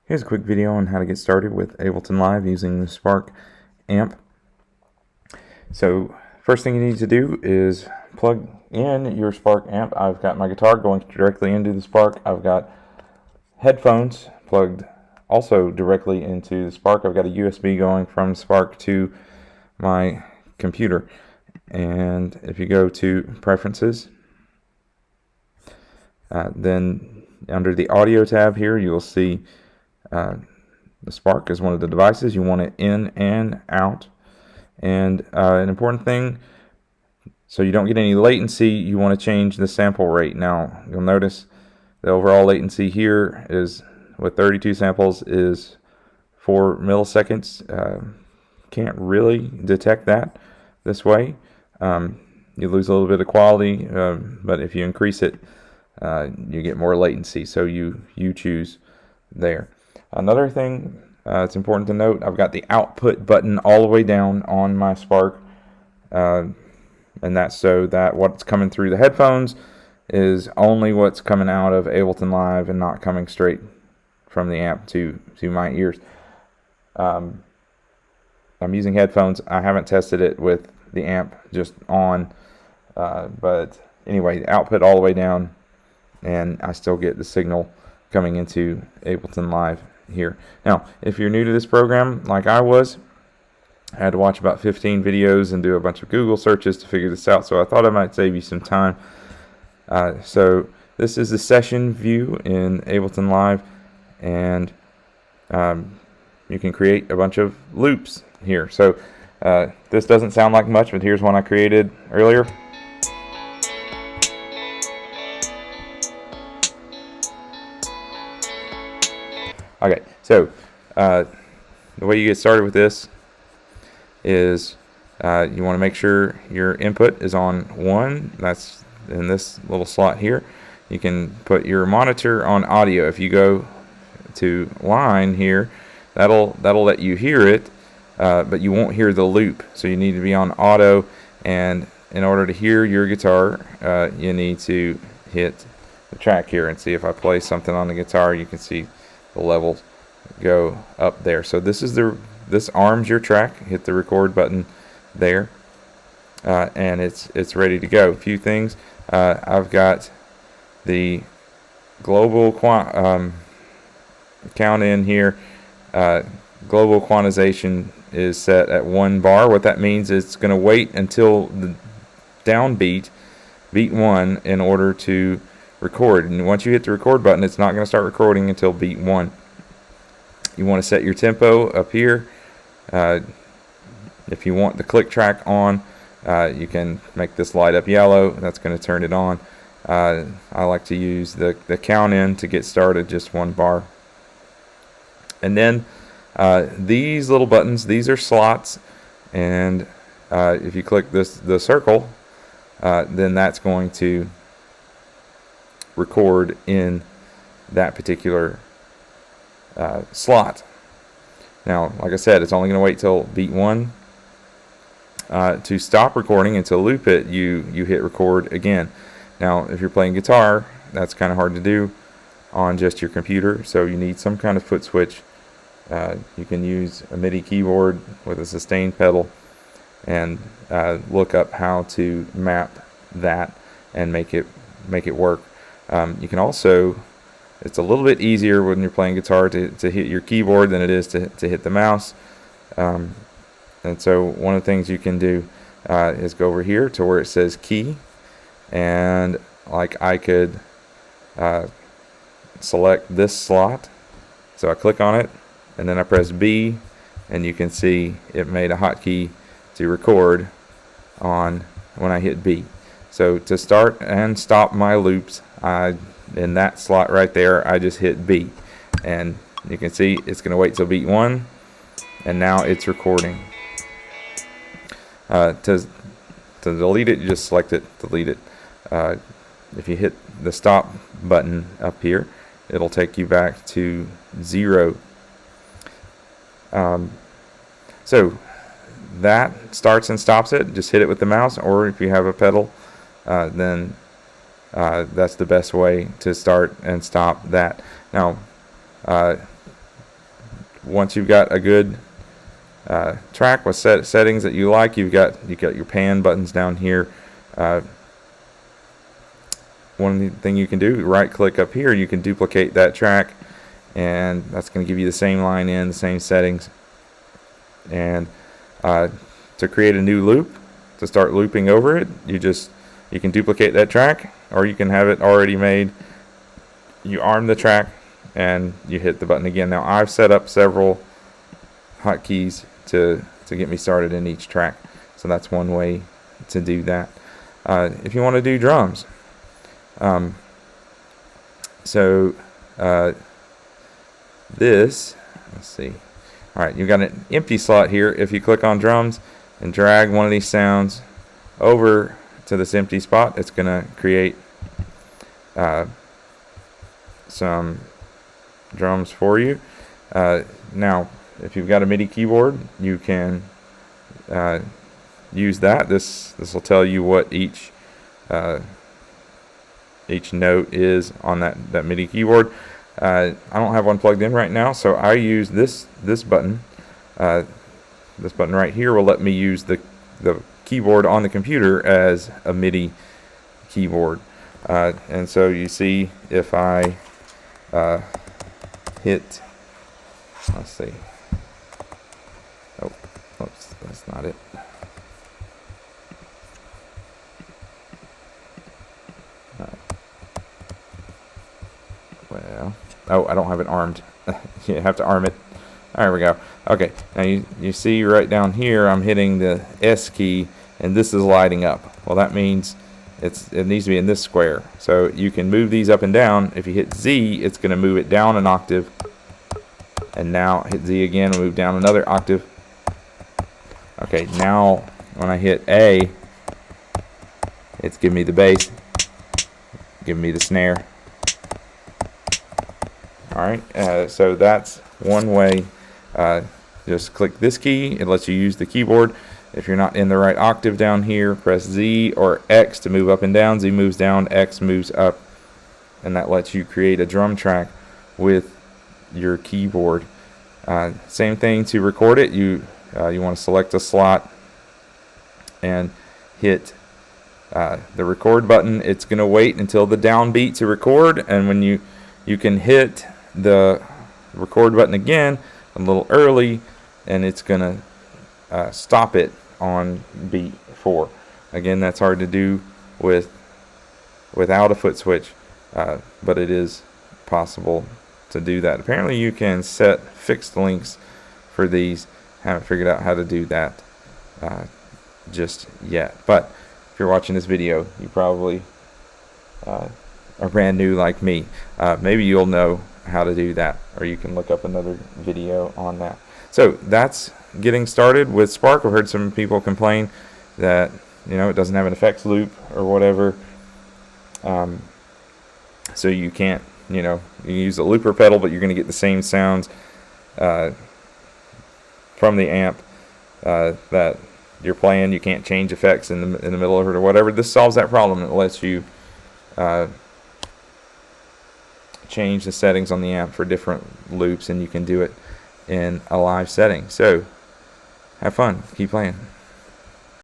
Here's a quick video on how to get started with Ableton Live using the Spark amp. So first thing you need to do is plug in your Spark amp. I've got my guitar going directly into the Spark. I've got headphones plugged also directly into the Spark. I've got a USB going from Spark to my computer. And if you go to Preferences, then under the Audio tab here, you'll see the Spark is one of the devices. You want it in and out. And an important thing, so you don't get any latency, you want to change the sample rate. Now, you'll notice the overall latency here is, with 32 samples, is 4 milliseconds. Can't really detect that this way. You lose a little bit of quality, but if you increase it, you get more latency. So you choose there. Another thing it's important to note, I've got the output button all the way down on my Spark, and that's so that what's coming through the headphones is only what's coming out of Ableton Live and not coming straight from the amp to my ears. I'm using headphones. I haven't tested it with the amp just on, but anyway, output all the way down, and I still get the signal coming into Ableton Live here. Now, if you're new to this program, like I was, I had to watch about 15 videos and do a bunch of Google searches to figure this out, so I thought I might save you some time. So this is the session view in Ableton Live, and you can create a bunch of loops here. So this doesn't sound like much, but here's one I created earlier. Okay, so the way you get started with this is you want to make sure your input is on 1. That's in this little slot here. You can put your monitor on audio. If you go to line here, that'll let you hear it, but you won't hear the loop. So you need to be on auto, and in order to hear your guitar, you need to hit the track here. And see, if I play something on the guitar, you can see the levels go up there. So this arms your track. Hit the record button there, and it's ready to go. A few things. I've got the global count in here. Global quantization is set at 1 bar. What that means is it's going to wait until the downbeat, beat 1, in order to record. And once you hit the record button, it's not going to start recording until beat 1. You want to set your tempo up here. If you want the click track on, you can make this light up yellow. That's going to turn it on. I like to use the count in to get started, just 1 bar. And then these little buttons, these are slots, and if you click the circle, then that's going to record in that particular slot. Now, like I said, it's only going to wait till beat 1. To stop recording and to loop it, you hit record again. Now, if you're playing guitar, that's kind of hard to do on just your computer, so you need some kind of foot switch. You can use a MIDI keyboard with a sustain pedal and look up how to map that and make it work. You can also, it's a little bit easier when you're playing guitar to hit your keyboard than it is to hit the mouse. And so one of the things you can do is go over here to where it says key, and like I could select this slot. So I click on it, and then I press B, and you can see it made a hotkey to record on when I hit B. So to start and stop my loops, in that slot right there, I just hit B, and you can see it's going to wait till beat 1, and now it's recording. To delete it, you just select it, delete it. If you hit the stop button up here, it'll take you back to 0. So that starts and stops it. Just hit it with the mouse, or if you have a pedal, then that's the best way to start and stop that. Now, once you've got a good track with settings that you like, you've got your pan buttons down here. One thing you can do, right click up here, you can duplicate that track, and that's going to give you the same line in, the same settings. And to create a new loop, to start looping over it, you can duplicate that track, or you can have it already made. You arm the track and you hit the button again. Now I've set up several hotkeys to get me started in each track, so that's one way to do that. If you want to do drums, let's see. Alright, you've got an empty slot here. If you click on drums and drag one of these sounds over to this empty spot, it's going to create some drums for you. Now, if you've got a MIDI keyboard, you can use that. This will tell you what each note is on that MIDI keyboard. I don't have one plugged in right now, so I use this button. This button right here will let me use the keyboard on the computer as a MIDI keyboard. And so you see, if I hit, let's see. Oh, oops, that's not it. Well, oh, I don't have it armed. You have to arm it. There we go. Okay, now you see right down here, I'm hitting the S key, and this is lighting up. Well, that means it needs to be in this square. So you can move these up and down. If you hit Z, it's going to move it down an octave. And now hit Z again, move down another octave. Okay, now when I hit A, it's giving me the bass, giving me the snare. Alright, so that's one way. Just click this key, it lets you use the keyboard. If you're not in the right octave down here, press Z or X to move up and down. Z moves down, X moves up, and that lets you create a drum track with your keyboard. Same thing to record it. You want to select a slot and hit the record button. It's going to wait until the downbeat to record, and when you can hit the record button again a little early, and it's going to stop it on beat 4. Again, that's hard to do without a foot switch, but it is possible to do that. Apparently you can set fixed lengths for these. Haven't figured out how to do that just yet, but if you're watching this video, you probably are brand new like me. Maybe you'll know how to do that, or you can look up another video on that. So that's getting started with Spark. I've heard some people complain that it doesn't have an effects loop or whatever, so you can't you use a looper pedal, but you're going to get the same sounds from the amp that you're playing. You can't change effects in the middle of it or whatever. This solves that problem. It lets you change the settings on the amp for different loops, and you can do it in a live setting. So have fun, keep playing.